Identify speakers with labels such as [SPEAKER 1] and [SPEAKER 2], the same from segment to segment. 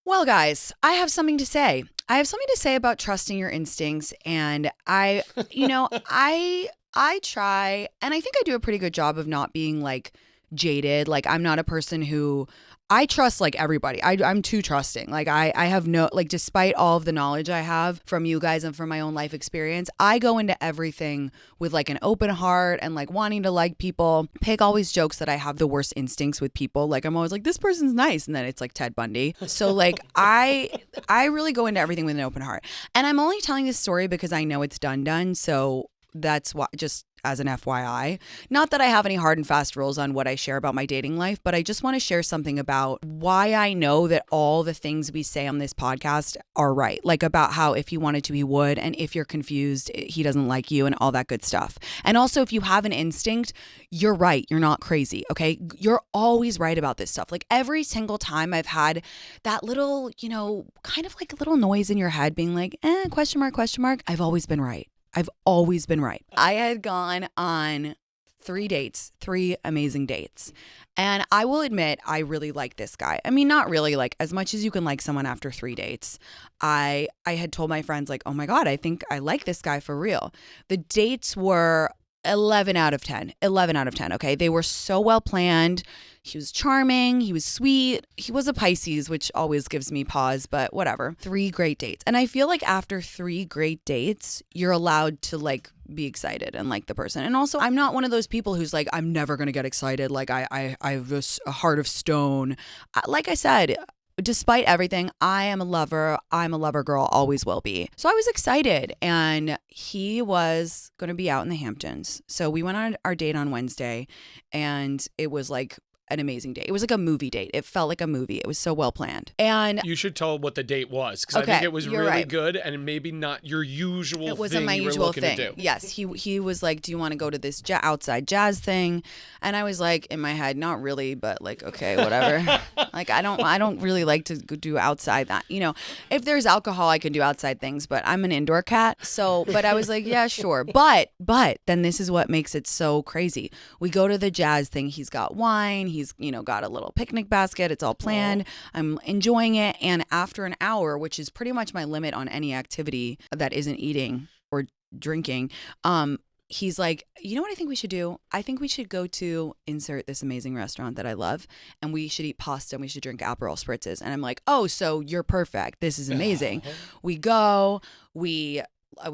[SPEAKER 1] Well, guys, I have something to say. I have something to say about trusting your instincts. And I try, and I think I do a pretty good job of not being like jaded. Like, I'm not a person who I trust like everybody. I'm too trusting. Like, I have no, like, despite all of the knowledge I have from you guys and from my own life experience, I go into everything with like an open heart and like wanting to like people. Pig always jokes that I have the worst instincts with people. Like, I'm always like, this person's nice. And then it's like Ted Bundy. So like, I really go into everything with an open heart. And I'm only telling this story because I know it's done. So that's why, just as an FYI. Not that I have any hard and fast rules on what I share about my dating life, but I just want to share something about why I know that all the things we say on this podcast are right. Like about how if he wanted to, he would. And if you're confused, he doesn't like you and all that good stuff. And also, if you have an instinct, you're right. You're not crazy. Okay. You're always right about this stuff. Like every single time I've had that little, kind of like a little noise in your head being like, question mark, question mark. I've always been right. I've always been right. I had gone on 3 dates, 3 amazing dates. And I will admit, I really like this guy. I mean, not really, like as much as you can like someone after 3 dates. I had told my friends like, oh my God, I think I like this guy for real. The dates were 11 out of 10. 11 out of 10. Okay. They were so well planned. He was charming. He was sweet. He was a Pisces, which always gives me pause, but whatever. 3 great dates. And I feel like after 3 great dates, you're allowed to like be excited and like the person. And also, I'm not one of those people who's like, I'm never going to get excited. Like I have a heart of stone. Like I said, despite everything, I am a lover. I'm a lover girl, always will be. So I was excited, and he was going to be out in the Hamptons. So we went on our date on Wednesday, and it was like an amazing date. It was like a movie date. It felt like a movie. It was so well planned. And
[SPEAKER 2] you should tell what the date was, because I think it was really
[SPEAKER 1] right.
[SPEAKER 2] good, and maybe not your usual
[SPEAKER 1] it wasn't
[SPEAKER 2] thing
[SPEAKER 1] my
[SPEAKER 2] you were
[SPEAKER 1] usual
[SPEAKER 2] looking
[SPEAKER 1] thing.
[SPEAKER 2] to do.
[SPEAKER 1] Yes, he was like, do you want to go to this outside jazz thing? And I was like, in my head, not really, but like, okay, whatever. Like, I don't really like to do outside that. If there's alcohol, I can do outside things, but I'm an indoor cat. So, but I was like, yeah, sure. But then this is what makes it so crazy. We go to the jazz thing. He's got wine. He's, got a little picnic basket. It's all planned. Aww. I'm enjoying it. And after an hour, which is pretty much my limit on any activity that isn't eating or drinking, he's like, you know what I think we should do? I think we should go to insert this amazing restaurant that I love, and we should eat pasta and we should drink Aperol spritzes. And I'm like, oh, so you're perfect. This is amazing. We go, we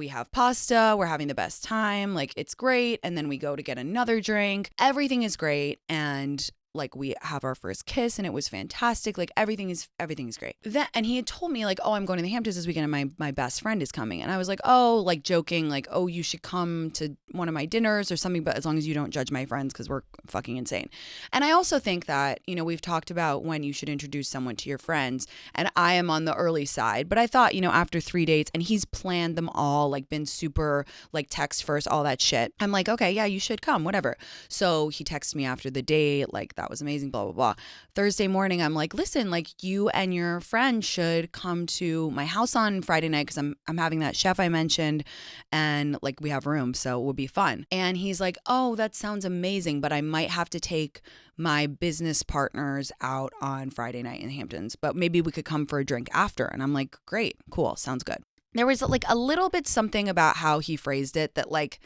[SPEAKER 1] have pasta. We're having the best time. Like, it's great. And then we go to get another drink. Everything is great. And like, we have our first kiss, and it was fantastic. Like, everything is great. And he had told me like, oh, I'm going to the Hamptons this weekend, and my best friend is coming. And I was like, oh, like joking, like, oh, you should come to one of my dinners or something, but as long as you don't judge my friends, because we're fucking insane. And I also think that, we've talked about when you should introduce someone to your friends, and I am on the early side, but I thought, after 3 dates, and he's planned them all, like been super like text first, all that shit. I'm like, okay, yeah, you should come, whatever. So he texts me after the date, like, that was amazing, blah, blah, blah. Thursday morning, I'm like, listen, like, you and your friend should come to my house on Friday night, because I'm having that chef I mentioned, and like, we have room, so it would be fun. And he's like, oh, that sounds amazing, but I might have to take my business partners out on Friday night in the Hamptons, but maybe we could come for a drink after. And I'm like, great, cool, sounds good. There was like a little bit something about how he phrased it that like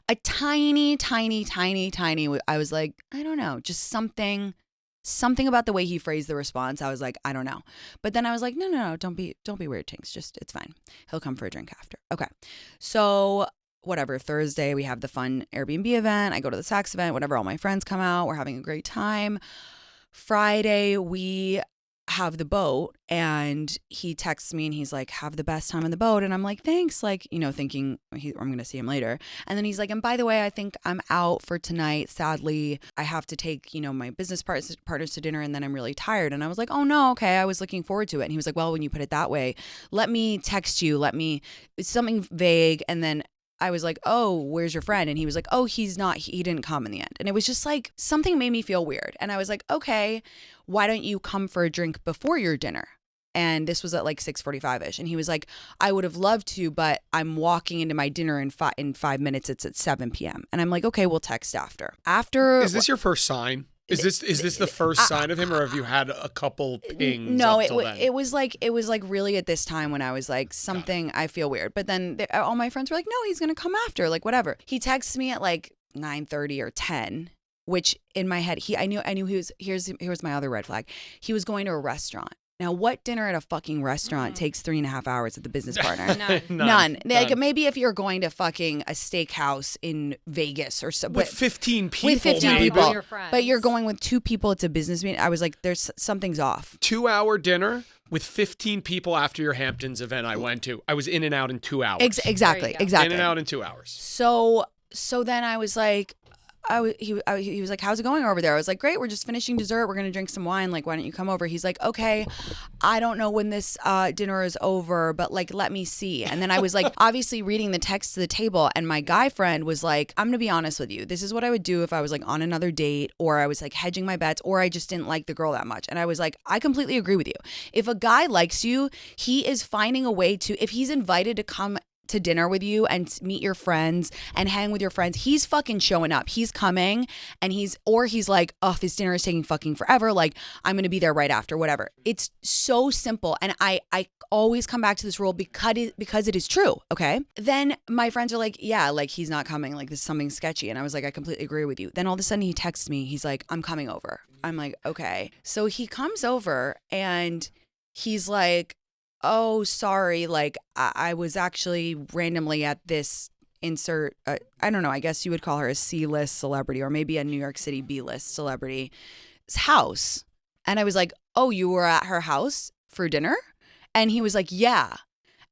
[SPEAKER 1] a tiny, I was like, I don't know, just something about the way he phrased the response. I was like, I don't know. But then I was like, no, don't be weird, Tinx. Just, it's fine. He'll come for a drink after. Okay. So whatever, Thursday, we have the fun Airbnb event. I go to the sax event, whatever, all my friends come out. We're having a great time. Friday, we have the boat, and he texts me and he's like, have the best time on the boat. And I'm like, thanks, like, thinking I'm going to see him later. And then he's like, and by the way, I think I'm out for tonight. Sadly, I have to take, my business partners to dinner, and then I'm really tired. And I was like, oh no, okay, I was looking forward to it. And he was like, well, when you put it that way, let me text you, it's something vague. And then I was like, oh, where's your friend? And he was like, oh, he didn't come in the end. And it was just like, something made me feel weird. And I was like, okay, why don't you come for a drink before your dinner? And this was at like 6:45ish. And he was like, I would have loved to, but I'm walking into my dinner in 5 minutes. It's at 7 p.m. And I'm like, okay, we'll text after.
[SPEAKER 2] Is this your first sign? Is this the first sign of him, or have you had a couple pings?
[SPEAKER 1] No,
[SPEAKER 2] up till then?
[SPEAKER 1] it was like really at this time when I was like something I feel weird. But then all my friends were like, no, he's gonna come after, like whatever. He texts me at like 9:30 or 10, which in my head I knew he was. Here's my other red flag. He was going to a restaurant. Now, what dinner at a fucking restaurant takes 3.5 hours with the business partner? None. Like maybe if you're going to fucking a steakhouse in Vegas or something.
[SPEAKER 2] With 15 people.
[SPEAKER 1] With 15 people.
[SPEAKER 3] Your friends.
[SPEAKER 1] But you're going with 2 people. It's a business meeting. I was like, there's something's off.
[SPEAKER 2] 2-hour dinner with 15 people after your Hamptons event I went to. I was in and out in 2 hours.
[SPEAKER 1] Exactly.
[SPEAKER 2] In and out in 2 hours.
[SPEAKER 1] So then I was like, he was like, how's it going over there? I was like, great, we're just finishing dessert, we're gonna drink some wine, like why don't you come over? He's like, okay, I don't know when this dinner is over, but like let me see. And then I was like obviously reading the text to the table, and my guy friend was like, I'm gonna be honest with you, this is what I would do if I was like on another date, or I was like hedging my bets, or I just didn't like the girl that much. And I was like, I completely agree with you. If a guy likes you, he is finding a way to, if he's invited to come to dinner with you and meet your friends and hang with your friends, he's fucking showing up. He's coming, and he's like, oh, this dinner is taking fucking forever, like I'm gonna be there right after, whatever. It's so simple. And I always come back to this rule because it is true. Okay. Then my friends are like, yeah, like he's not coming, like this is something sketchy. And I was like, I completely agree with you. Then all of a sudden he texts me, he's like, I'm coming over. I'm like, okay. So he comes over and he's like, oh, sorry, like I was actually randomly at this insert, I don't know, I guess you would call her a C-list celebrity, or maybe a New York City B-list celebrity's house. And I was like, oh, you were at her house for dinner? And he was like, yeah.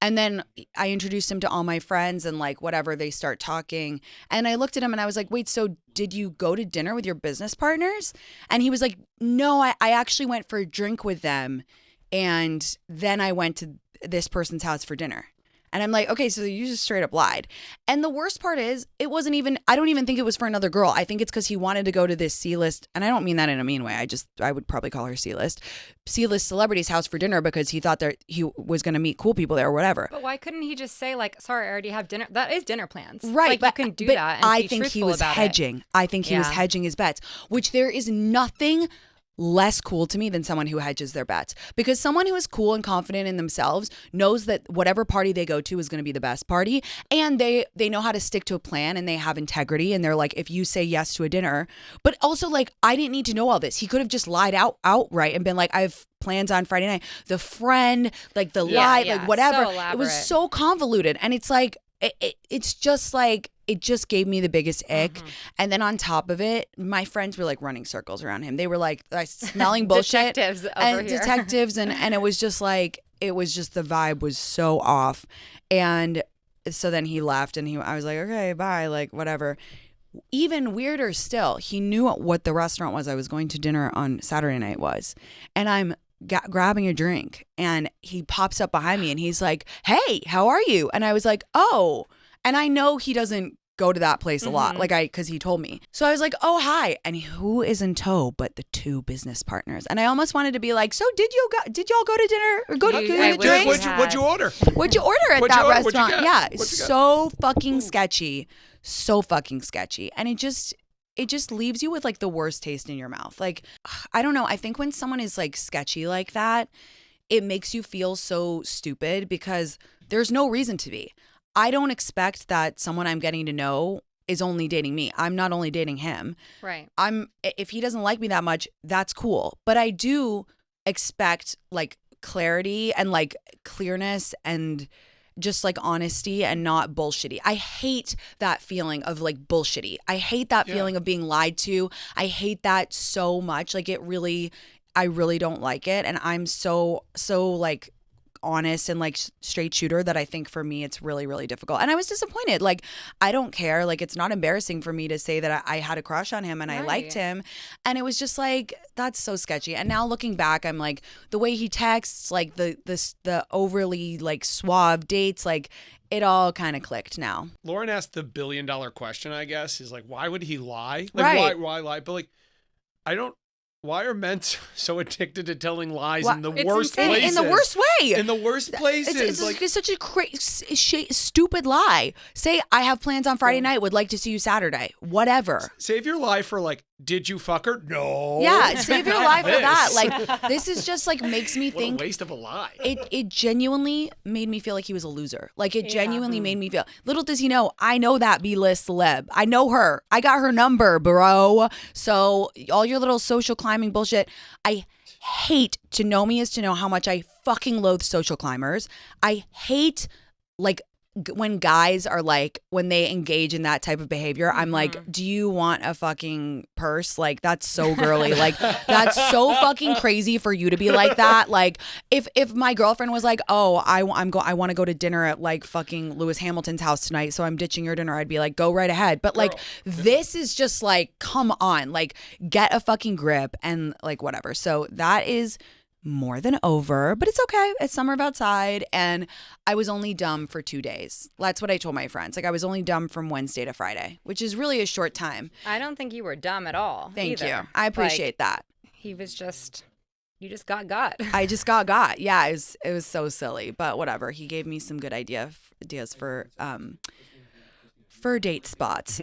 [SPEAKER 1] And then I introduced him to all my friends, and like whatever, they start talking. And I looked at him and I was like, wait, so did you go to dinner with your business partners? And he was like, no, I actually went for a drink with them. And then I went to this person's house for dinner. And I'm like, okay, so you just straight up lied. And the worst part is, it wasn't even, I don't even think it was for another girl. I think it's because he wanted to go to this C-list, and I don't mean that in a mean way. I would probably call her C-list celebrity's house for dinner because he thought that he was going to meet cool people there or whatever.
[SPEAKER 3] But why couldn't he just say like, sorry, I already have dinner? That is dinner plans.
[SPEAKER 1] Right.
[SPEAKER 3] Like,
[SPEAKER 1] but
[SPEAKER 3] you can do
[SPEAKER 1] but
[SPEAKER 3] that and
[SPEAKER 1] I
[SPEAKER 3] be
[SPEAKER 1] think he
[SPEAKER 3] truthful
[SPEAKER 1] was
[SPEAKER 3] about
[SPEAKER 1] hedging. I think he was hedging his bets, which there is nothing less cool to me than someone who hedges their bets, because someone who is cool and confident in themselves knows that whatever party they go to is going to be the best party, and they know how to stick to a plan, and they have integrity, and they're like, if you say yes to a dinner, but also like, I didn't need to know all this. He could have just lied outright and been like, I have plans on Friday night. The friend, like the lie, like whatever.
[SPEAKER 3] So
[SPEAKER 1] it was so convoluted, and it's like, it's just like, it just gave me the biggest ick.
[SPEAKER 3] Mm-hmm.
[SPEAKER 1] And then on top of it, my friends were like running circles around him. They were like smelling bullshit. Detectives and it was just like, the vibe was so off. And so then he left, and I was like, okay, bye, like whatever. Even weirder still, he knew what the restaurant was I was going to dinner on Saturday night was. And I'm grabbing a drink, and he pops up behind me, and he's like, hey, how are you? And I was like, oh. And I know he doesn't go to that place a lot, because he told me. So I was like, oh, hi. And who is in tow but the 2 business partners? And I almost wanted to be like, so did y'all go to dinner or go to get a drink?
[SPEAKER 2] What'd you order?
[SPEAKER 1] What'd you order at that restaurant? Yeah,
[SPEAKER 2] it's
[SPEAKER 1] so fucking sketchy. So fucking sketchy. And it just leaves you with like the worst taste in your mouth. Like, I don't know. I think when someone is like sketchy like that, it makes you feel so stupid because there's no reason to be. I don't expect that someone I'm getting to know is only dating me. I'm not only dating him.
[SPEAKER 3] Right.
[SPEAKER 1] If he doesn't like me that much, that's cool. But I do expect like clarity and like clearness and just like honesty and not bullshitty. I hate that feeling of like bullshitty. I hate that feeling of being lied to. I hate that so much. Like I really don't like it. And I'm so like honest and like straight shooter that I think for me it's really, really difficult. And I was disappointed. Like, I don't care. Like, it's not embarrassing for me to say that I had a crush on him and I liked him. And it was just like, that's so sketchy. And now looking back, I'm like, the way he texts, like the overly like suave dates, like it all kind of clicked now.
[SPEAKER 2] Lauren asked the $1 billion question, I guess, is like, why would he lie? Like, why lie? But like, why are men so addicted to telling lies in the worst places?
[SPEAKER 1] In the worst way.
[SPEAKER 2] In the worst places.
[SPEAKER 1] It's such a stupid lie. Say, I have plans on Friday night, would like to see you Saturday. Whatever.
[SPEAKER 2] Save your lie for like Did you fuck her? No.
[SPEAKER 1] Yeah, save your life for that.
[SPEAKER 2] This.
[SPEAKER 1] Like, this is just like makes me
[SPEAKER 2] What
[SPEAKER 1] think
[SPEAKER 2] a waste of a lie.
[SPEAKER 1] it genuinely made me feel like he was a loser. Like, it genuinely made me feel. Little does he know, I know that B-list celeb. I know her. I got her number, bro. So all your little social climbing bullshit. I hate, to know me is to know how much I fucking loathe social climbers. I hate like when guys are like, when they engage in that type of behavior, I'm like, do you want a fucking purse? Like, that's so girly. Like, that's so fucking crazy for you to be like that. Like, if my girlfriend was like, oh, I want to go to dinner at like fucking Lewis Hamilton's house tonight, so I'm ditching your dinner, I'd be like, go right ahead. But like, this is just like, come on, like, get a fucking grip and like whatever. So that is more than over, but it's okay. It's summer outside, and I was only dumb for 2 days. That's what I told my friends. Like, I was only dumb from Wednesday to Friday, which is really a short time.
[SPEAKER 3] I don't think you were dumb at all.
[SPEAKER 1] Thank
[SPEAKER 3] either.
[SPEAKER 1] you. I appreciate that.
[SPEAKER 3] He was just, you just got.
[SPEAKER 1] I just got. Yeah, it was so silly, but whatever. He gave me some good ideas for date spots.